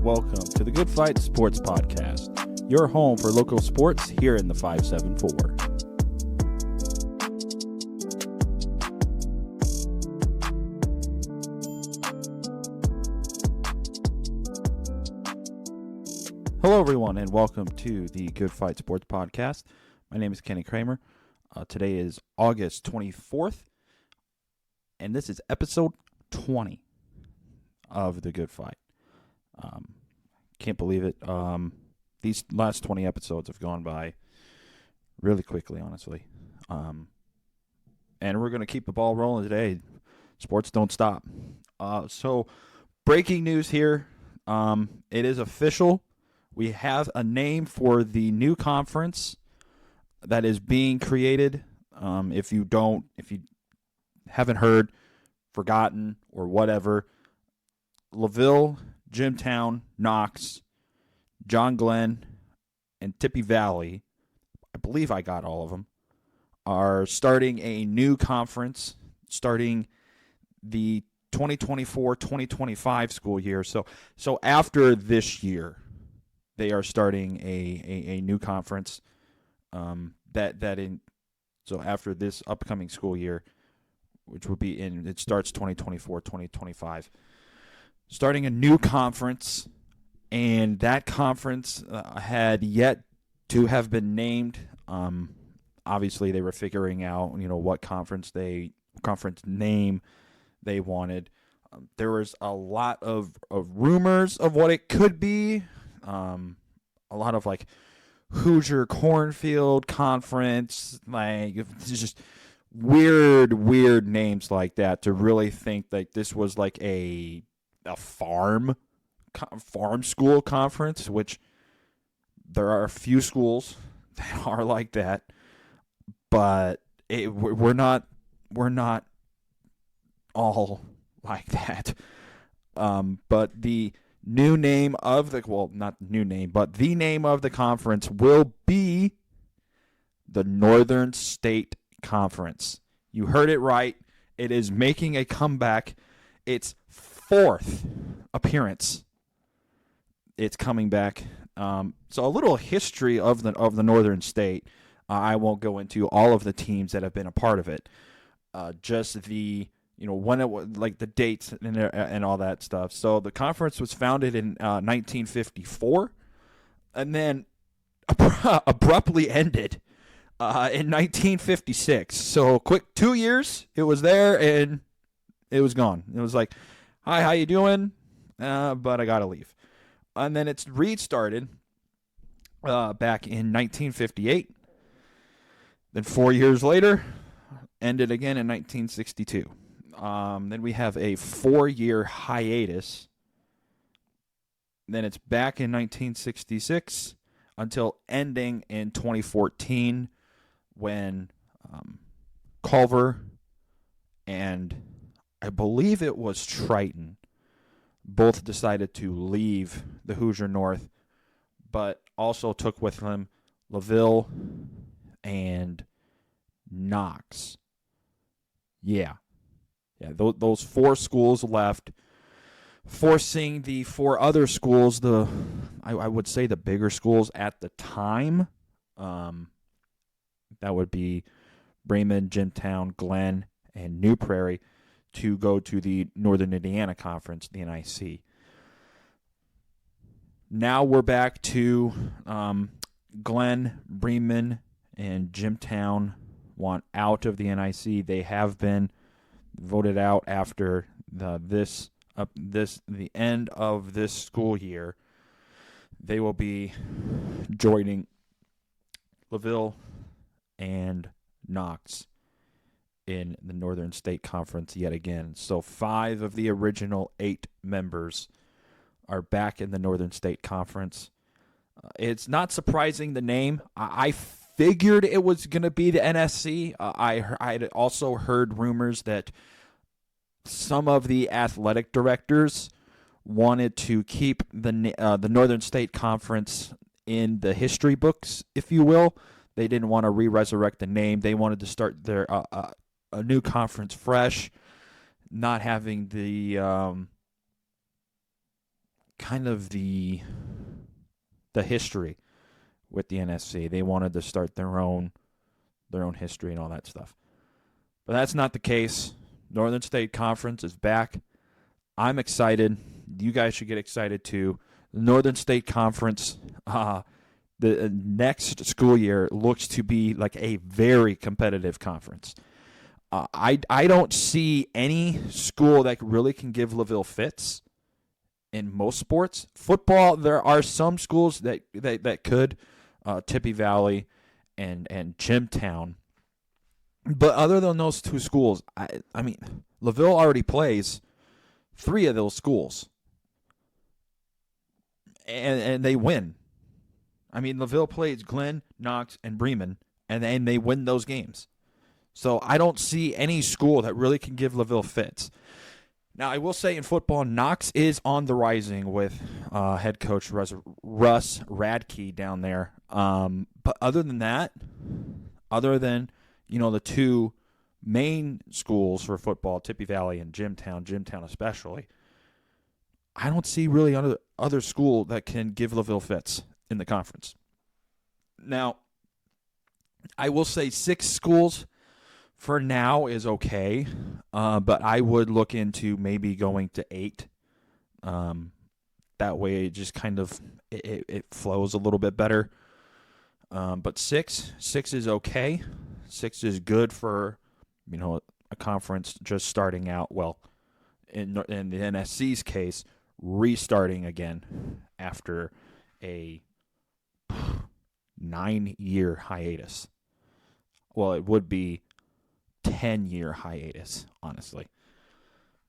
welcome to the Good Fight Sports Podcast, your home for local sports here in the 574. Hello, everyone, and welcome to the Good Fight Sports Podcast. My name is Kenny Cramer. Today is August 24th, and this is episode 20 of the Good Fight. Can't believe it. These last 20 episodes have gone by really quickly, honestly. And we're going to keep the ball rolling today. Sports don't stop. So, breaking news here. It is official. We have a name for the new conference that is being created. If you haven't heard, forgotten, or whatever, LaVille, Jimtown, Knox, John Glenn, and Tippy Valley, I believe I got all of them, are starting a new conference starting the 2024-2025 school year. So after this year, they are starting a new conference so after this upcoming school year, which will be it starts 2024-2025, starting a new conference, and that conference had yet to have been named. Obviously, they were figuring out, what conference name they wanted. There was a lot of rumors of what it could be. A lot of Hoosier Cornfield Conference, just weird names like that, to really think that this was a farm school conference, which there are a few schools that are like that, but we're not all like that. But the new name of not new name, but the name of the conference will be the Northern State Conference. You heard it right. It is making a comeback. Its fourth appearance. It's coming back. So a little history of the Northern State. I won't go into all of the teams that have been a part of it. Just the when it was, the dates and all that stuff. So the conference was founded in 1954, and then abruptly ended in 1956. So quick 2 years, it was there and it was gone. It was like, hi, how you doing? But I gotta leave. And then it's restarted back in 1958. Then 4 years later, ended again in 1962. Then we have a 4-year hiatus. Then it's back in 1966 until ending in 2014 when Culver and I believe it was Triton both decided to leave the Hoosier North, but also took with them LaVille and Knox. Yeah, those four schools left, forcing the four other schools, I would say the bigger schools at the time, that would be Bremen, Jimtown, Glenn, and New Prairie, to go to the Northern Indiana Conference, the NIC. Now we're back to Glenn, Bremen, and Jimtown want out of the NIC. They have been voted out after the end of this school year. They will be joining LaVille and Knox in the Northern State Conference yet again. So 5 of the original 8 members are back in the Northern State Conference. It's not surprising, the name. I figured it was going to be the NSC. I also heard rumors that some of the athletic directors wanted to keep the Northern State Conference in the history books, if you will. They didn't want to re-resurrect the name. They wanted to start their a new conference fresh, not having the kind of the history with the NFC. They wanted to start their own history and all that stuff. But that's not the case. Northern State Conference is back. I'm excited. You guys should get excited too. The Northern State Conference, the next school year looks to be like a very competitive conference. I don't see any school that really can give LaVille fits in most sports. Football, there are some schools that could, Tippy Valley and Jimtown. But other than those two schools, I mean, LaVille already plays 3 of those schools. And they win. I mean, LaVille plays Glenn, Knox, and Bremen, and they win those games. So I don't see any school that really can give LaVille fits. Now, I will say in football, Knox is on the rising with head coach Russ Radke down there. But other than that, the 2 main schools for football, Tippy Valley and Jimtown especially, I don't see really other school that can give LaVille fits in the conference. Now, I will say 6 schools for now is okay, but I would look into maybe going to 8. That way it just kind of it flows a little bit better. But 6 is okay. 6 is good for a conference just starting out. Well, in the NSC's case, restarting again after a 9-year hiatus. Well, it would be 10-year hiatus, honestly.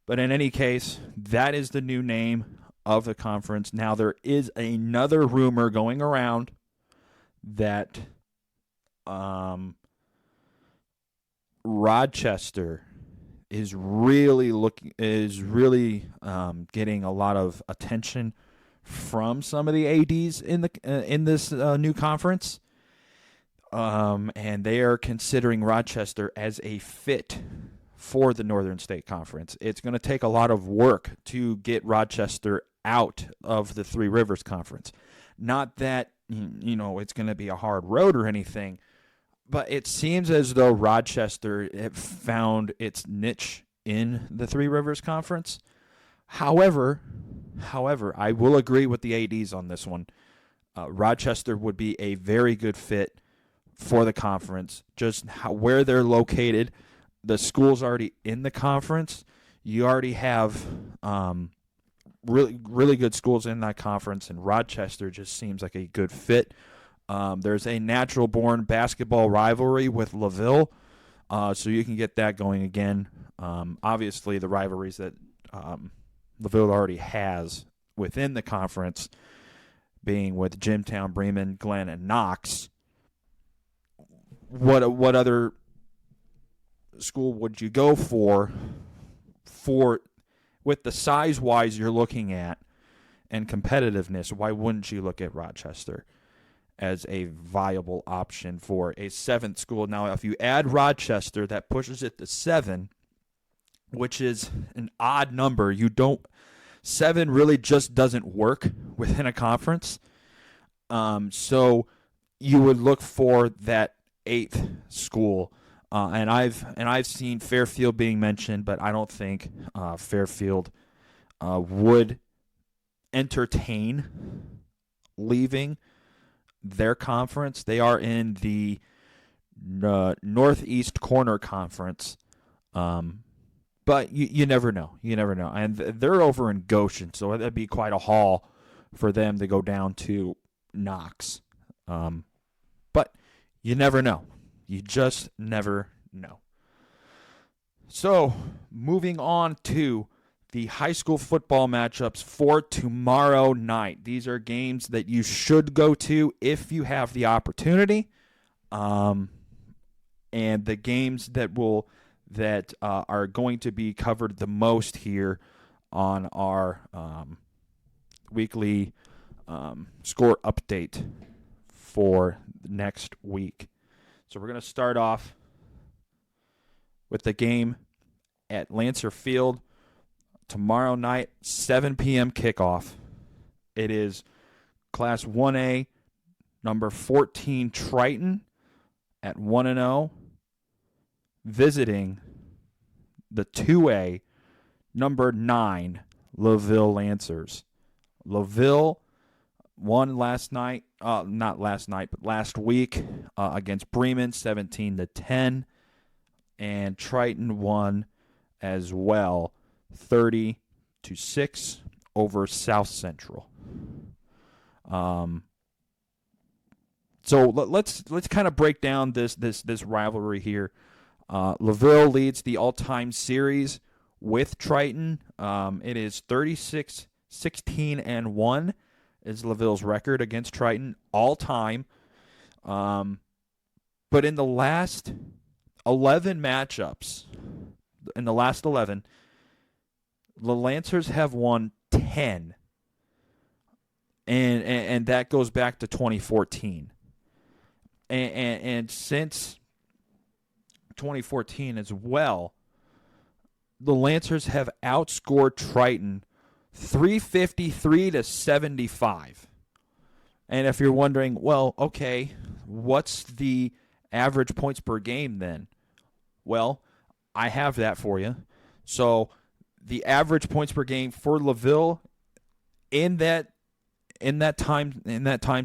But in any case, that is the new name of the conference. Now, there is another rumor going around that Rochester is really getting a lot of attention from some of the ADs in this new conference, and they are considering Rochester as a fit for the Northern State Conference. It's going to take a lot of work to get Rochester out of the Three Rivers Conference. Not that it's going to be a hard road or anything, but it seems as though Rochester found its niche in the Three Rivers Conference. However, I will agree with the ADs on this one. Rochester would be a very good fit for the conference. Just where they're located, the school's already in the conference. You already have really, really good schools in that conference, and Rochester just seems like a good fit. There's a natural-born basketball rivalry with LaVille, so you can get that going again. Obviously, the rivalries that LaVille already has within the conference, being with Jimtown, Bremen, Glenn, and Knox. What other school would you go for with the size-wise you're looking at and competitiveness? Why wouldn't you look at Rochester as a viable option for a 7th school? Now, if you add Rochester, that pushes it to 7, which is an odd number. 7 really just doesn't work within a conference. So you would look for that 8th school. And I've seen Fairfield being mentioned, but I don't think Fairfield would entertain leaving their conference. They are in the Northeast Corner Conference, but you never know. You never know. And they're over in Goshen, so that'd be quite a haul for them to go down to Knox. But you never know. You just never know. So, moving on to the high school football matchups for tomorrow night. These are games that you should go to if you have the opportunity. And the games that are going to be covered the most here on our weekly score update for next week. So we're going to start off with the game at Lancer Field tomorrow night, 7 p.m. kickoff. It is Class 1A, number 14 Triton at 1-0, visiting the 2A, number 9 LaVille Lancers. LaVille won last week against Bremen, 17-10, and Triton won as well, 30-6 over South Central. So let's kind of break down this rivalry here. LaVille leads the all-time series with Triton. It is 36-16-1 is LaVille's record against Triton all time. But in the last 11 matchups, the Lancers have won 10. And that goes back to 2014. And since 2014 as well, the Lancers have outscored Triton 353-75. And if you're wondering, well, okay, what's the average points per game then? Well, I have that for you. So the average points per game for LaVille in that time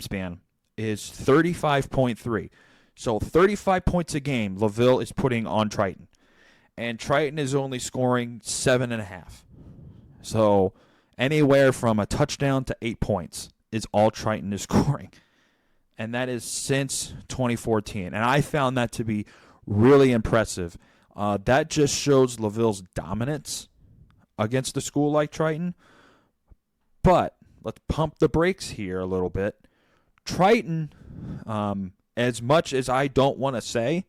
span is 35.3. So 35 points a game LaVille is putting on Triton. And Triton is only scoring 7.5. So anywhere from a touchdown to 8 points is all Triton is scoring. And that is since 2014. And I found that to be really impressive. That just shows LaVille's dominance against a school like Triton. But let's pump the brakes here a little bit. Triton, as much as I don't want to say,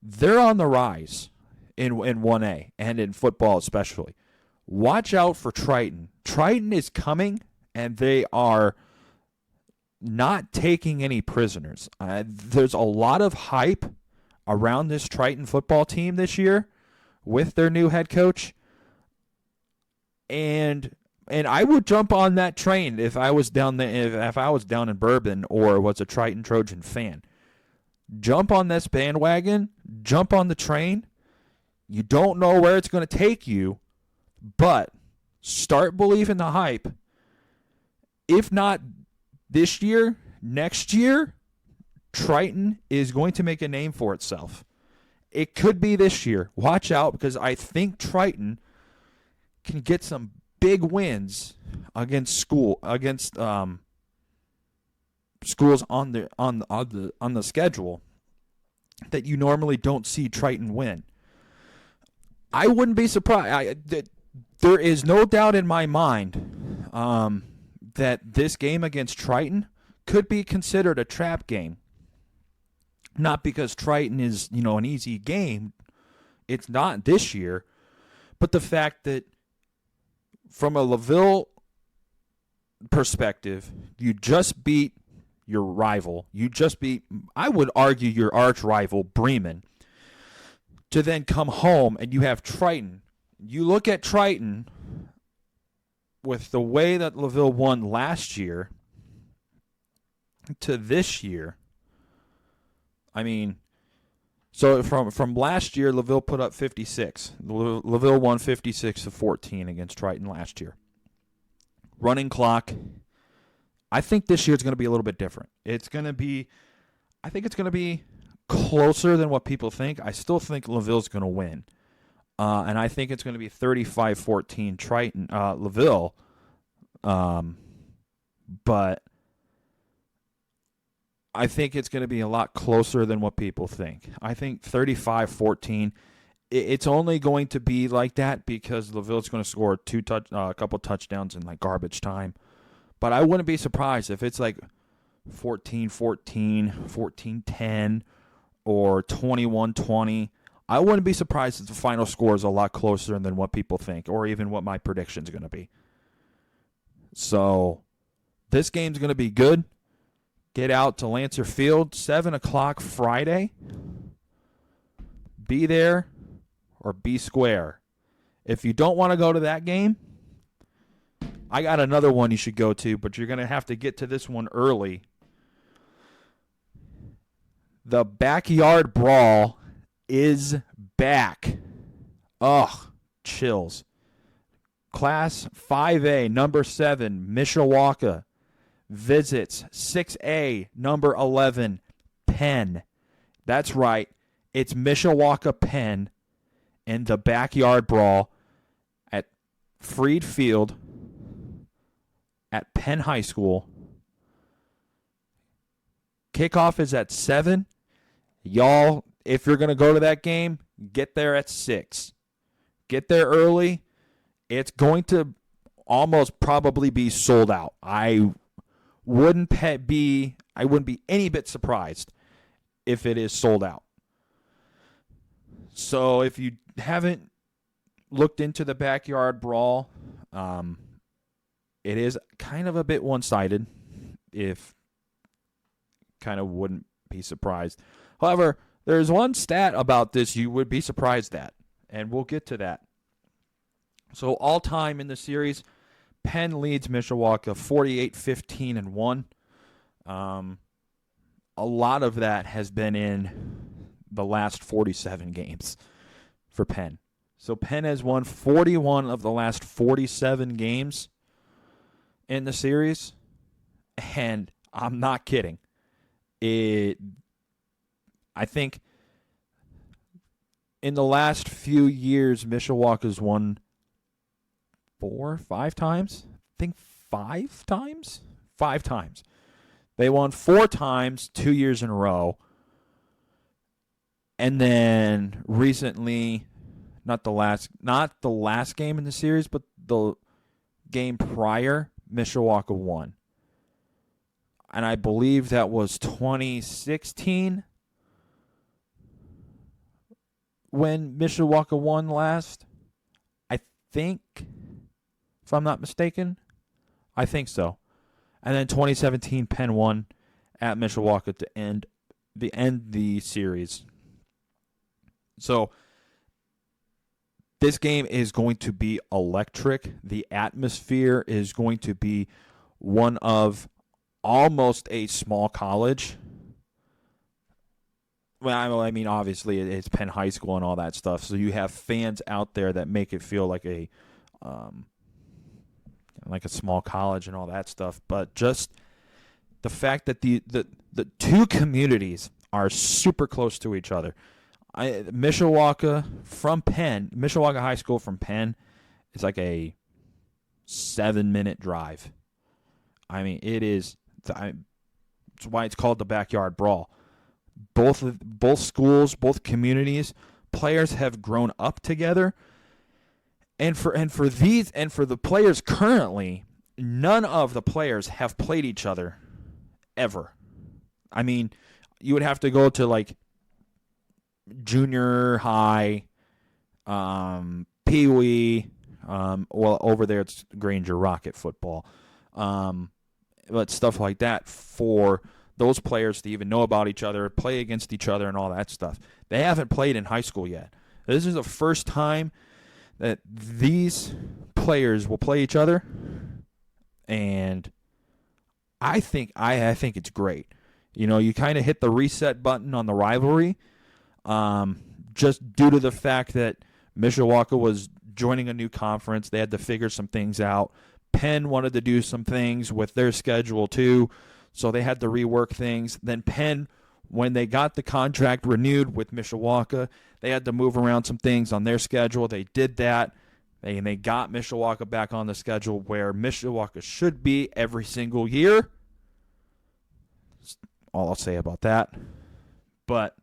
they're on the rise in 1A and in football especially. Watch out for Triton. Triton is coming, and they are not taking any prisoners. There's a lot of hype around this Triton football team this year with their new head coach. And I would jump on that train if I was down there, if I was down in Bourbon or was a Triton Trojan fan. Jump on this bandwagon, jump on the train. You don't know where it's going to take you, but start believing the hype. If not this year, next year, Triton is going to make a name for itself. It could be this year. Watch out, because I think Triton can get some big wins against schools on the schedule that you normally don't see Triton win. I wouldn't be surprised. There is no doubt in my mind that this game against Triton could be considered a trap game. Not because Triton is, an easy game. It's not this year. But the fact that from a LaVille perspective, you just beat your rival. You just beat, I would argue, your arch rival, Bremen. To then come home and you have Triton. You look at Triton with the way that LaVille won last year to this year. I mean, so from last year, LaVille put up 56. LaVille won 56-14 against Triton last year. Running clock. I think this year is going to be a little bit different. I think it's going to be closer than what people think. I still think LaVille's going to win. And I think it's going to be 35-14 Triton, LaVille. But I think it's going to be a lot closer than what people think. I think 35-14. It's only going to be like that because LaVille's going to score a couple touchdowns in garbage time. But I wouldn't be surprised if it's 14-14, 14-10, or 21-20. I wouldn't be surprised if the final score is a lot closer than what people think, or even what my prediction is going to be. So this game's going to be good. Get out to Lancer Field, 7 o'clock Friday. Be there or be square. If you don't want to go to that game, I got another one you should go to, but you're going to have to get to this one early. The Backyard Brawl is back. Ugh, chills. Class 5A, number 7, Mishawaka, visits 6A, number 11, Penn. That's right. It's Mishawaka Penn in the Backyard Brawl at Freed Field at Penn High School. Kickoff is at 7. Y'all, if you're going to go to that game, get there at 6. Get there early. It's going to almost probably be sold out. I wouldn't be any bit surprised if it is sold out. So if you haven't looked into the Backyard Brawl, it is kind of a bit one-sided, if kind of wouldn't be surprised. However, there's one stat about this you would be surprised at, and we'll get to that. So all time in the series, Penn leads Mishawaka 48-15-1. A lot of that has been in the last 47 games for Penn. So Penn has won 41 of the last 47 games in the series, and I'm not kidding. I think in the last few years, Mishawaka's won 5 times. I think 5 times? 5 times. They won 4 times 2 years in a row. And then recently, not the last game in the series, but the game prior, Mishawaka won. And I believe that was 2016 when Mishawaka won last. I think, if I'm not mistaken. I think so. And then 2017, Penn won at Mishawaka to end the series. So this game is going to be electric. The atmosphere is going to be one of almost a small college. Well, I mean, obviously it's Penn High School and all that stuff. So you have fans out there that make it feel like a small college and all that stuff. But just the fact that the two communities are super close to each other. Mishawaka High School from Penn is like a 7-minute drive. I mean, it is. It's why it's called the Backyard Brawl. Both schools, both communities, players have grown up together. And for the players currently, none of the players have played each other ever. I mean, you would have to go to like junior high, pee-wee, well, over there it's Granger Rocket football, but stuff like that for those players to even know about each other, play against each other, and all that stuff. They haven't played in high school yet. This is the first time that these players will play each other, and I think it's great. You know, you kind of hit the reset button on the rivalry, just due to the fact that Mishawaka was joining a new conference. They had to figure some things out. Penn wanted to do some things with their schedule too, so they had to rework things. Then Penn, when they got the contract renewed with Mishawaka, they had to move around some things on their schedule. They did that, and they got Mishawaka back on the schedule where Mishawaka should be every single year. That's all I'll say about that. But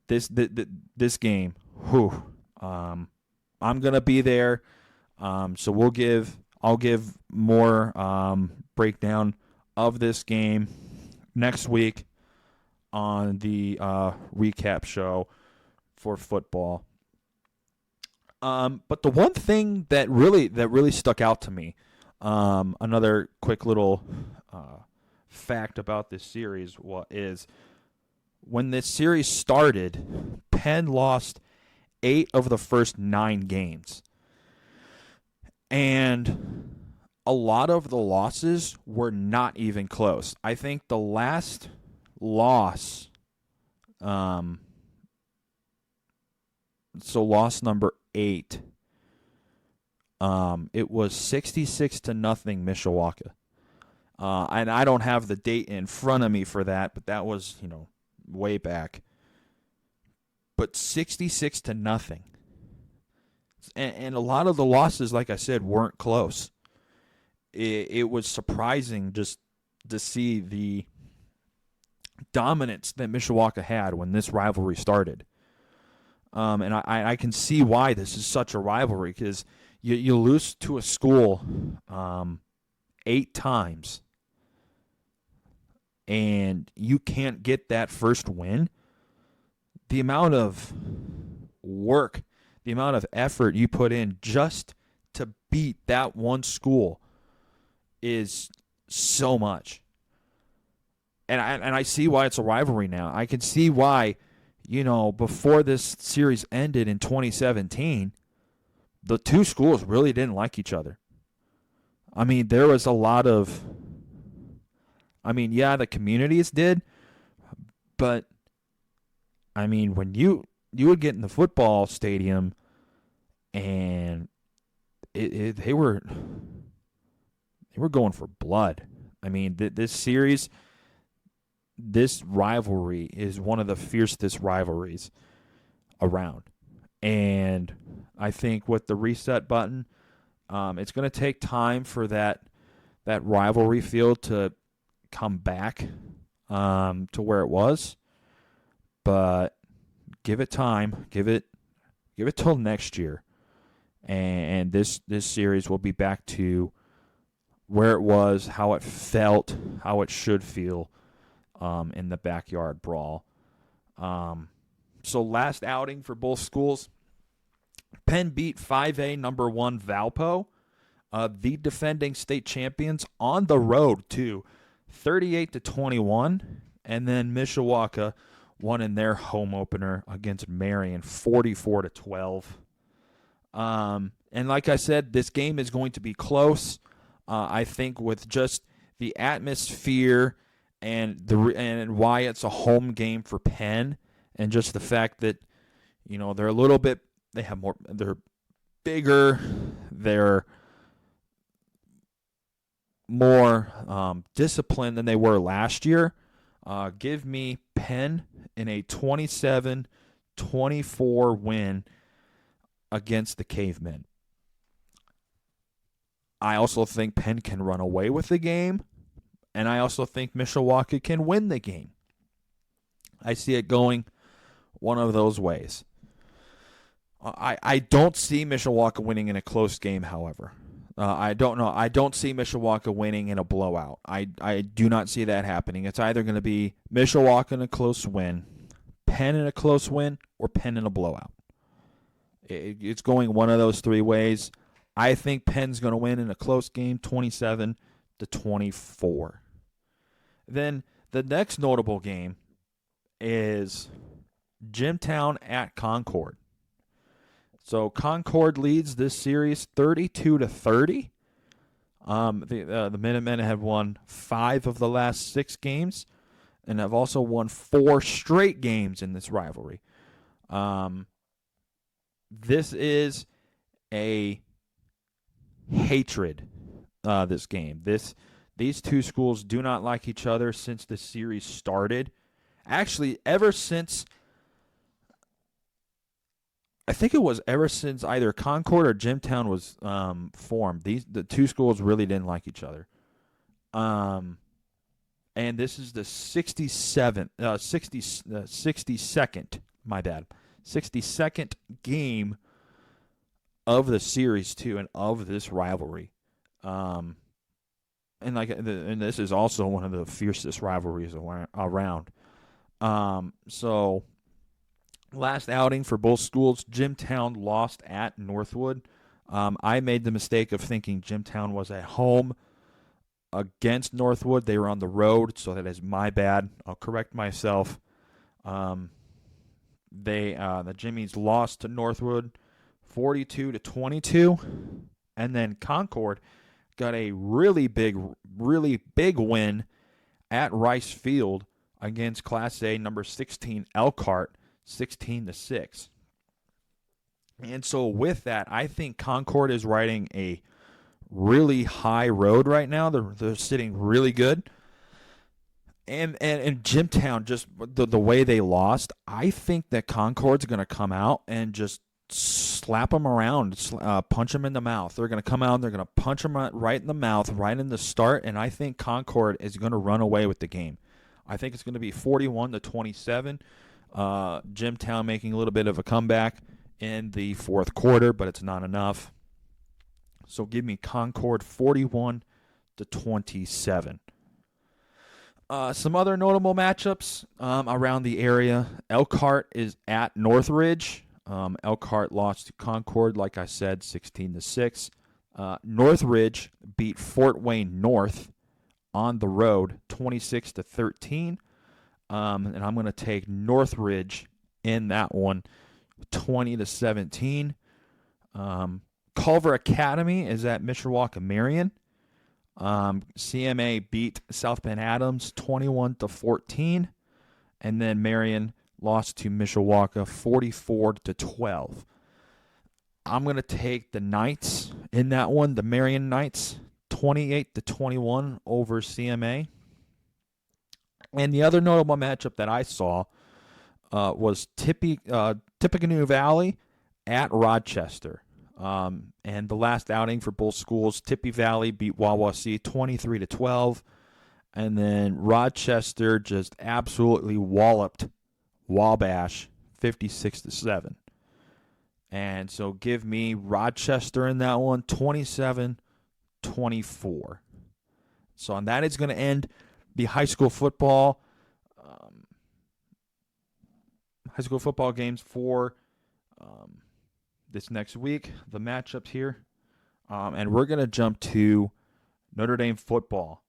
this game, I'm gonna be there. So I'll give more breakdown of this game next week on the recap show for football. But the one thing that really stuck out to me, another quick little fact about this series is when this series started, Penn lost 8 of the first 9 games. And a lot of the losses were not even close. I think the last loss, so loss number 8, it was 66-0 Mishawaka. And I don't have the date in front of me for that, but that was, way back. But 66-0. And a lot of the losses, like I said, weren't close. It was surprising just to see the dominance that Mishawaka had when this rivalry started. And I can see why this is such a rivalry, because you lose to a school 8 times, and you can't get that first win. The amount of work, the amount of effort you put in just to beat that one school is so much. And I see why it's a rivalry now. I can see why, before this series ended in 2017, the two schools really didn't like each other. I mean, there was a lot of, the communities did, but, when you would get in the football stadium and they were going for blood. This series, this rivalry is one of the fiercest rivalries around. And I think with the reset button, it's going to take time for that rivalry feel to come back to where it was. But give it time. Give it till next year. And this series will be back to where it was, how it felt, how it should feel in the backyard brawl. So last outing for both schools, Penn beat 5A number 1 Valpo, the defending state champions, on the road too, 38-21, and then Mishawaka won in their home opener against Marion, 44-12. And like I said, this game is going to be close. I think with just the atmosphere and why it's a home game for Penn, and just the fact that they're a little bit, they're bigger, they're more disciplined than they were last year. Give me Penn in a 27-24 win against the Cavemen. I also think Penn can run away with the game, and I also think Mishawaka can win the game. I see it going one of those ways. I don't see Mishawaka winning in a close game, however. I don't know. I don't see Mishawaka winning in a blowout. I do not see that happening. It's either going to be Mishawaka in a close win, Penn in a close win, or Penn in a blowout. It's going one of those 3 ways. I think Penn's going to win in a close game, 27-24. Then the next notable game is Jimtown at Concord. So Concord leads this series 32-30. The Minutemen have won 5 of the last 6 games, and have also won 4 straight games in this rivalry. This is a hatred. This game. These two schools do not like each other since the series started. Actually, ever since either Concord or Jimtown was formed, the two schools really didn't like each other. And this is the 62nd game of the series too, and of this rivalry. And this is also one of the fiercest rivalries around. So last outing for both schools, Jimtown lost at Northwood. I made the mistake of thinking Jimtown was at home against Northwood. They were on the road, so that is my bad. I'll correct myself. The Jimmies lost to Northwood 42-22, and then Concord got a really big win at Rice Field against Class A number 16 Elkhart, 16-6. And so with that, I think Concord is riding a really high road right now. They're sitting really good. And Jimtown, just the way they lost, I think that Concord's going to come out and just slap them around, punch them in the mouth. They're going to come out and they're going to punch them right in the mouth, right in the start, and I think Concord is going to run away with the game. I think it's going to be 41-27. Jimtown making a little bit of a comeback in the fourth quarter, but it's not enough. So give me Concord 41-27. Some other notable matchups around the area. Elkhart is at Northridge. Elkhart lost to Concord, like I said, 16-6. Northridge beat Fort Wayne North on the road, 26-13. And I'm going to take Northridge in that one, 20-17. Culver Academy is at Mishawaka Marion. CMA beat South Bend Adams 21-14, and then Marion lost to Mishawaka 44-12. I'm going to take the Knights in that one, the Marion Knights, 28-21 over CMA. And the other notable matchup that I saw was Tippecanoe Valley at Rochester. And the last outing for both schools, Tippy Valley beat Wawasee 23-12, and then Rochester just absolutely walloped Wabash 56-7. And so give me Rochester in that one, 27-24. So on that is going to end the high school football games for this next week, the matchups here. And we're going to jump to Notre Dame football.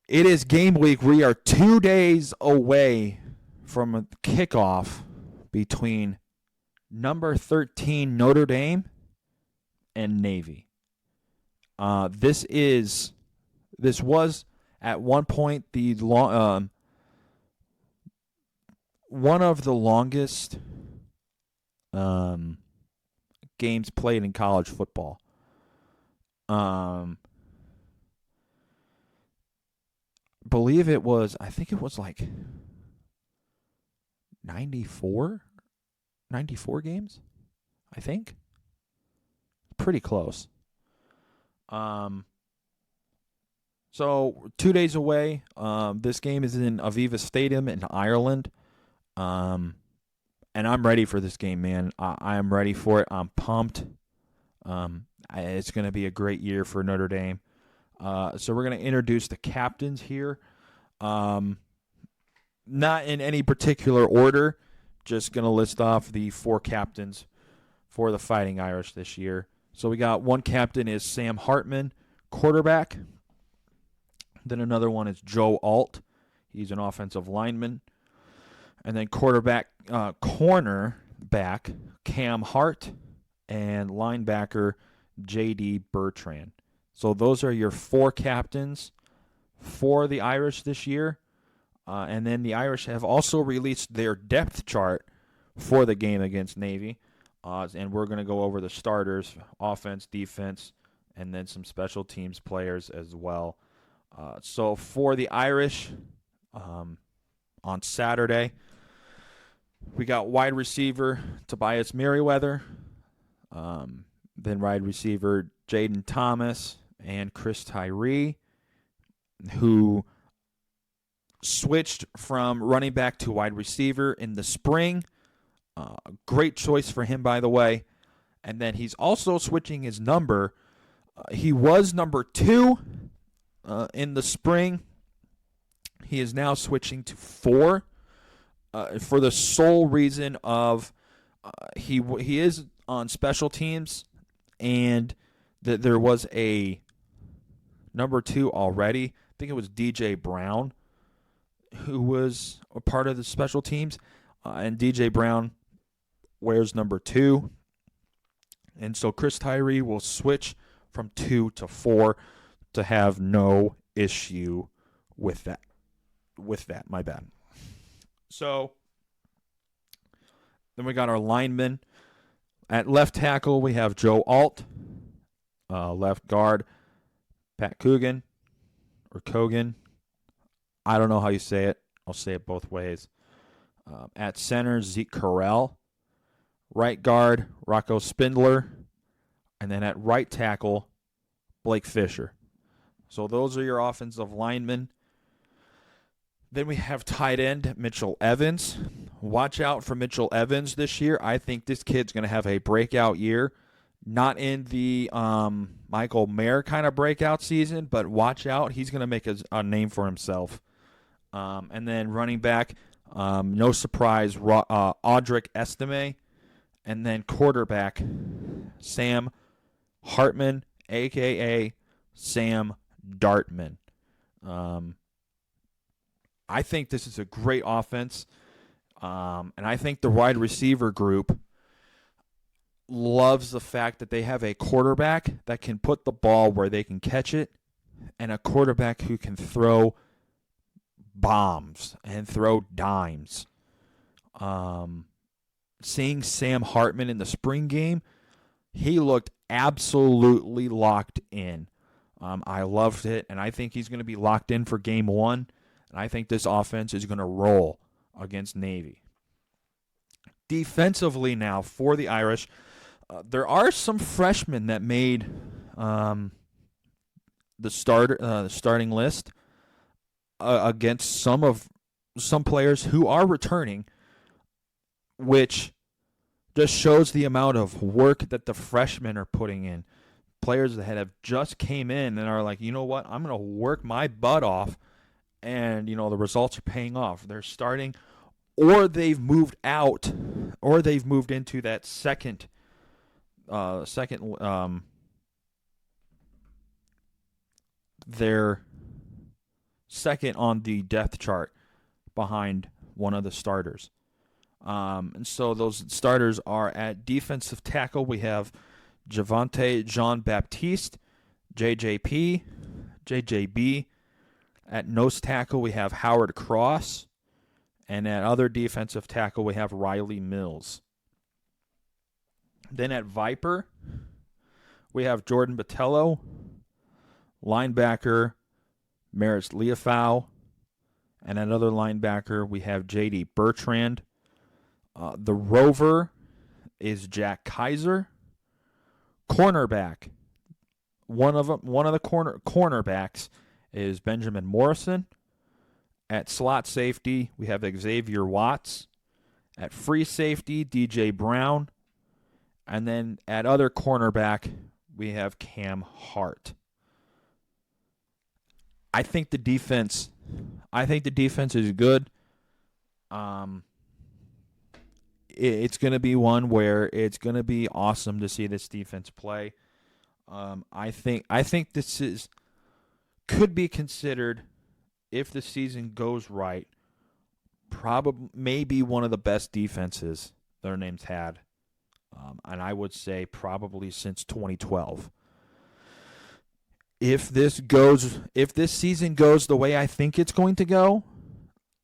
It is game week. We are 2 days away from a kickoff between number 13 Notre Dame and Navy. This was at one point the one of the longest games played in college football. I think it was like 94 games, I think. Pretty close. So 2 days away. This game is in Aviva Stadium in Ireland. And I'm ready for this game, man. I am ready for it. I'm pumped. It's going to be a great year for Notre Dame. So we're going to introduce the captains here. Not in any particular order. Just going to list off the 4 captains for the Fighting Irish this year. So we got one captain is Sam Hartman, quarterback. Then another one is Joe Alt. He's an offensive lineman. And then cornerback Cam Hart, and linebacker J.D. Bertrand. So those are your 4 captains for the Irish this year. And then the Irish have also released their depth chart for the game against Navy. And we're going to go over the starters, offense, defense, and then some special teams players as well. So for the Irish, on Saturday, we got wide receiver Tobias Merriweather, then wide receiver Jaden Thomas and Chris Tyree, who switched from running back to wide receiver in the spring. Great choice for him, by the way. And then he's also switching his number. He was number 2 in the spring. He is now switching to 4 for the sole reason of he is on special teams, and that there was a number 2 already. I think it was DJ Brown who was a part of the special teams, and DJ Brown wears number 2. And so Chris Tyree will switch from 2 to 4 to have no issue with that. My bad. So then we got our linemen. At left tackle, we have Joe Alt. Left guard, Pat Coogan or Kogan. I don't know how you say it. I'll say it both ways. At center, Zeke Correll. Right guard, Rocco Spindler. And then at right tackle, Blake Fisher. So those are your offensive linemen. Then we have tight end, Mitchell Evans. Watch out for Mitchell Evans this year. I think this kid's going to have a breakout year. Not in the Michael Mayer kind of breakout season, but watch out. He's going to make a name for himself. And then running back, no surprise, Audric Estime. And then quarterback, Sam Hartman, a.k.a. Sam Dartman. I think this is a great offense. And I think the wide receiver group loves the fact that they have a quarterback that can put the ball where they can catch it and a quarterback who can throw bombs and throw dimes. Seeing Sam Hartman in the spring game, he looked absolutely locked in. I loved it, and I think he's going to be locked in for game 1, and I think this offense is going to roll against Navy. Defensively now for the Irish, there are some freshmen that made the starting list against some players who are returning, which just shows the amount of work that the freshmen are putting in. Players that have just came in and are like, you know what, I'm going to work my butt off, and the results are paying off. They're starting, or they've moved out, or they've moved into that second they're second on the depth chart behind one of the starters. And so those starters are at defensive tackle. We have Javante Jean-Baptiste, JJB. At nose tackle, we have Howard Cross. And at other defensive tackle, we have Riley Mills. Then at Viper, we have Jordan Botello, linebacker Maris Leofau, and another linebacker we have J.D. Bertrand. The Rover is Jack Kaiser. Cornerback, one of the cornerbacks is Benjamin Morrison. At slot safety, we have Xavier Watts. At free safety, DJ Brown. And then at other cornerback, we have Cam Hart. I think the defense is good. It's going to be one where it's going to be awesome to see this defense play. I think this could be considered, if the season goes right, maybe one of the best defenses Notre Dame's had. And I would say probably since 2012. If this season goes the way I think it's going to go,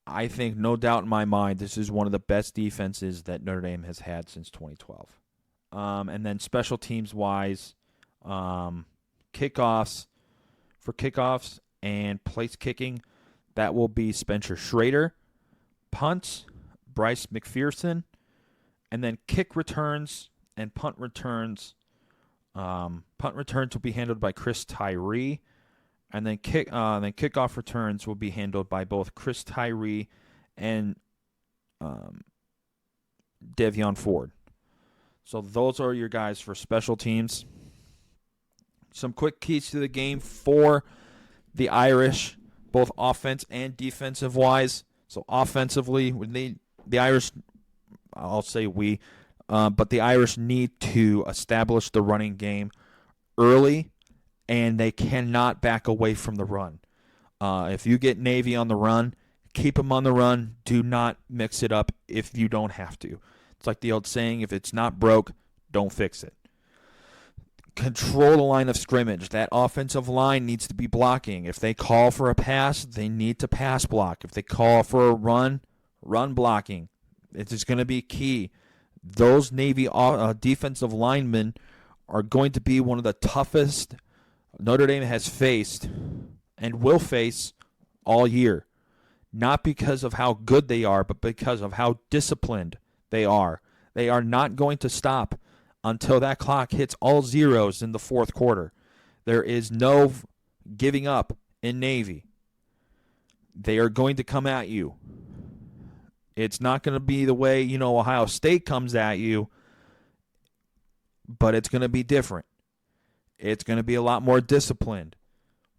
I think no doubt in my mind this is one of the best defenses that Notre Dame has had since 2012. And then special teams wise, kickoffs and place kicking, that will be Spencer Schrader. Punts, Bryce McPherson. And then kick returns and punt returns. Punt returns will be handled by Chris Tyree. And then kickoff returns will be handled by both Chris Tyree and Devion Ford. So those are your guys for special teams. Some quick keys to the game for the Irish, both offense and defensive wise. So offensively, the Irish, I'll say but the Irish need to establish the running game early, and they cannot back away from the run. If you get Navy on the run, keep them on the run. Do not mix it up if you don't have to. It's like the old saying, if it's not broke, don't fix it. control the line of scrimmage. That offensive line needs to be blocking. If they call for a pass, they need to pass block. If they call for a run blocking. It is going to be key. Those Navy defensive linemen are going to be one of the toughest Notre Dame has faced and will face all year. Not because of how good they are, but because of how disciplined they are. They are not going to stop until that clock hits all zeros in the fourth quarter. There is no giving up in Navy. They are going to come at you. It's not going to be the way, Ohio State comes at you, but it's going to be different. It's going to be a lot more disciplined.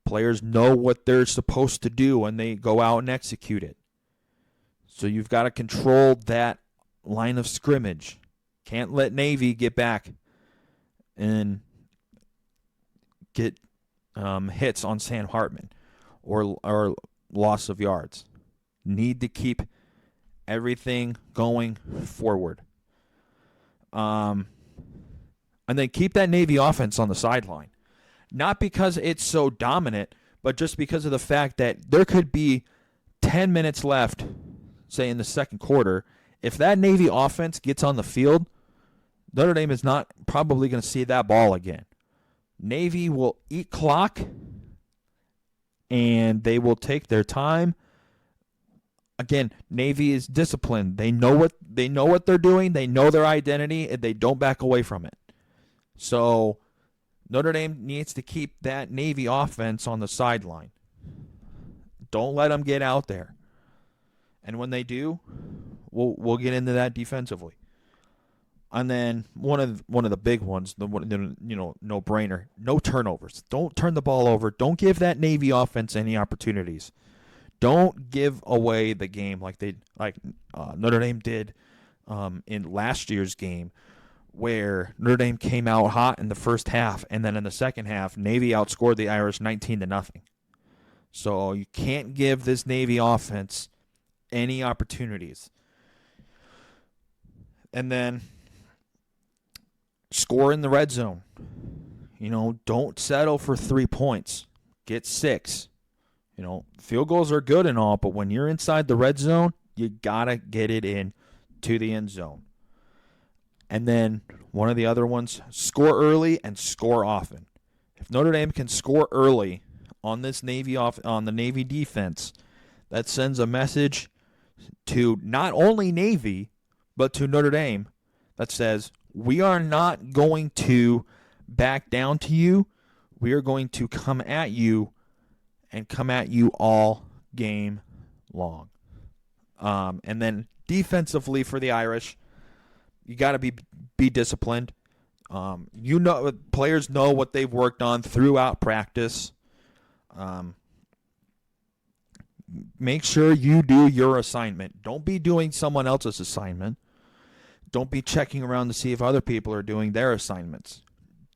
Players know what they're supposed to do when they go out and execute it. So you've got to control that line of scrimmage. Can't let Navy get back and get hits on Sam Hartman or loss of yards. Need to keep everything going forward. And then keep that Navy offense on the sideline. Not because it's so dominant, but just because of the fact that there could be 10 minutes left, say in the second quarter. If that Navy offense gets on the field, Notre Dame is not probably going to see that ball again. Navy will eat clock, and they will take their time. Again, Navy is disciplined. They know what they're doing. They know their identity, and they don't back away from it. So Notre Dame needs to keep that Navy offense on the sideline. Don't let them get out there. And when they do, we'll get into that defensively. And then one of the big ones, no-brainer, no turnovers. Don't turn the ball over. Don't give that Navy offense any opportunities. Don't give away the game like Notre Dame did in last year's game, where Notre Dame came out hot in the first half, and then in the second half, Navy outscored the Irish 19-0. So you can't give this Navy offense any opportunities. And then score in the red zone. Don't settle for 3 points. Get 6. Field goals are good and all, but when you're inside the red zone, you got to get it in to the end zone. And then one of the other ones, score early and score often. If Notre Dame can score early on this on the Navy defense, that sends a message to not only Navy, but to Notre Dame that says, we are not going to back down to you. We are going to come at you and come at you all game long. And then defensively for the Irish, you got to be disciplined. Players know what they've worked on throughout practice. Make sure you do your assignment. Don't be doing someone else's assignment. Don't be checking around to see if other people are doing their assignments.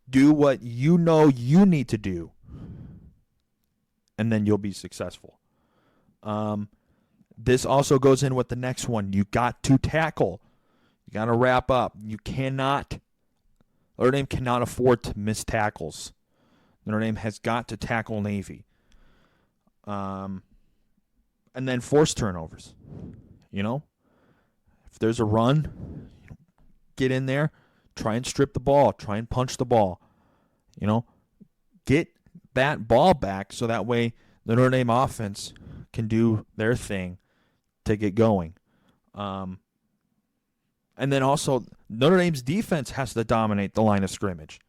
Do what you know you need to do, and then you'll be successful. This also goes in with the next one. You got to tackle. You got to wrap up. Notre Dame cannot afford to miss tackles. Notre Dame has got to tackle Navy. And then force turnovers. If there's a run, get in there, try and strip the ball, try and punch the ball. Get that ball back so that way the Notre Dame offense can do their thing to get going. And then also Notre Dame's defense has to dominate the line of scrimmage.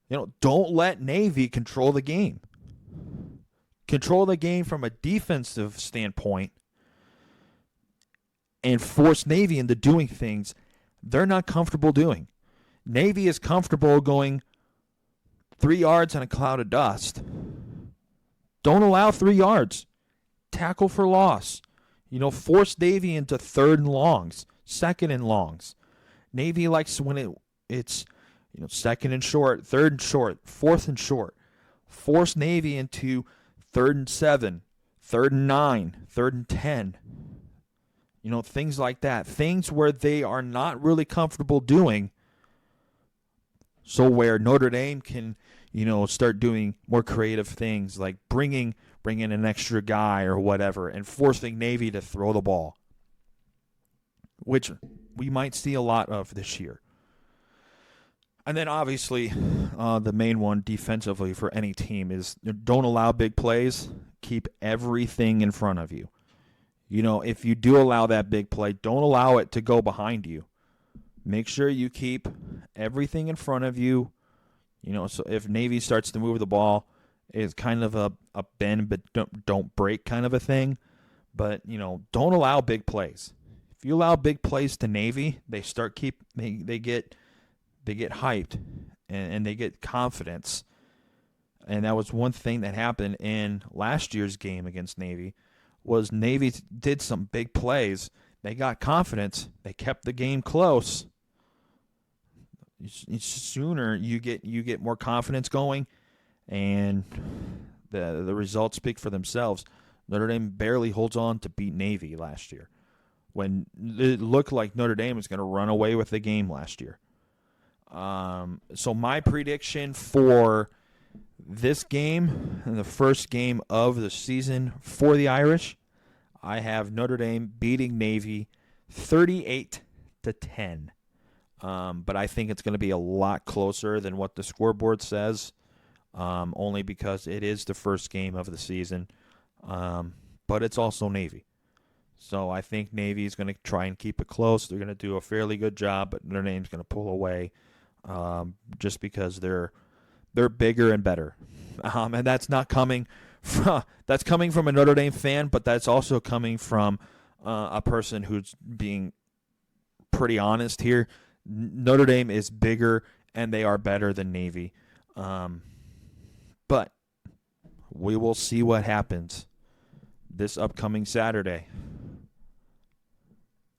Don't let Navy control the game. Control the game from a defensive standpoint and force Navy into doing things they're not comfortable doing. Navy is comfortable going 3 yards in a cloud of dust. Don't allow 3 yards. Tackle for loss. Force Navy into third and longs, second and longs. Navy likes when it's second and short, third and short, fourth and short. Force Navy into 3rd and 7, 3rd and 9, 3rd and 10. Things like that. Things where they are not really comfortable doing. So where Notre Dame can, start doing more creative things like bringing in an extra guy or whatever and forcing Navy to throw the ball, which we might see a lot of this year. And then obviously the main one defensively for any team is don't allow big plays. Keep everything in front of you. If you do allow that big play, don't allow it to go behind you. Make sure you keep everything in front of you. So if Navy starts to move the ball, it's kind of a bend but don't break kind of a thing. But, don't allow big plays. If you allow big plays to Navy, they get hyped and they get confidence. And that was one thing that happened in last year's game against Navy was Navy did some big plays. They got confidence. They kept the game close. Sooner you get more confidence going, and the results speak for themselves. Notre Dame barely holds on to beat Navy last year when it looked like Notre Dame was going to run away with the game last year. So my prediction for this game, and the first game of the season for the Irish, I have Notre Dame beating Navy 38-10. But I think it's going to be a lot closer than what the scoreboard says, only because it is the first game of the season. But it's also Navy. So I think Navy is going to try and keep it close. They're going to do a fairly good job, but Notre Dame's going to pull away just because they're bigger and better. And that's not coming from a Notre Dame fan, but that's also coming from a person who's being pretty honest here. Notre Dame is bigger and they are better than Navy. But we will see what happens this upcoming Saturday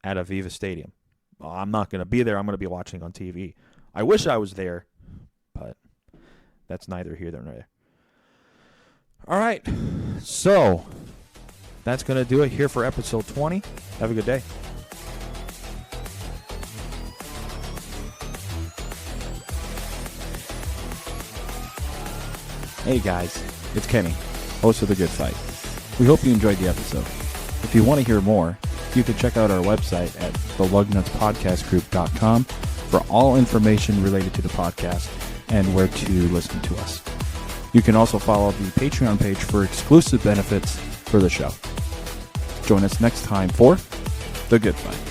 at Aviva Stadium. Well, I'm not going to be there. I'm going to be watching on TV. I wish I was there, but that's neither here nor there. All right, so that's going to do it here for episode 20. Have a good day. Hey guys, it's Kenny, host of The Good Fight. We hope you enjoyed the episode. If you want to hear more, you can check out our website at thelugnutspodcastgroup.com for all information related to the podcast and where to listen to us. You can also follow the Patreon page for exclusive benefits for the show. Join us next time for The Good Fight.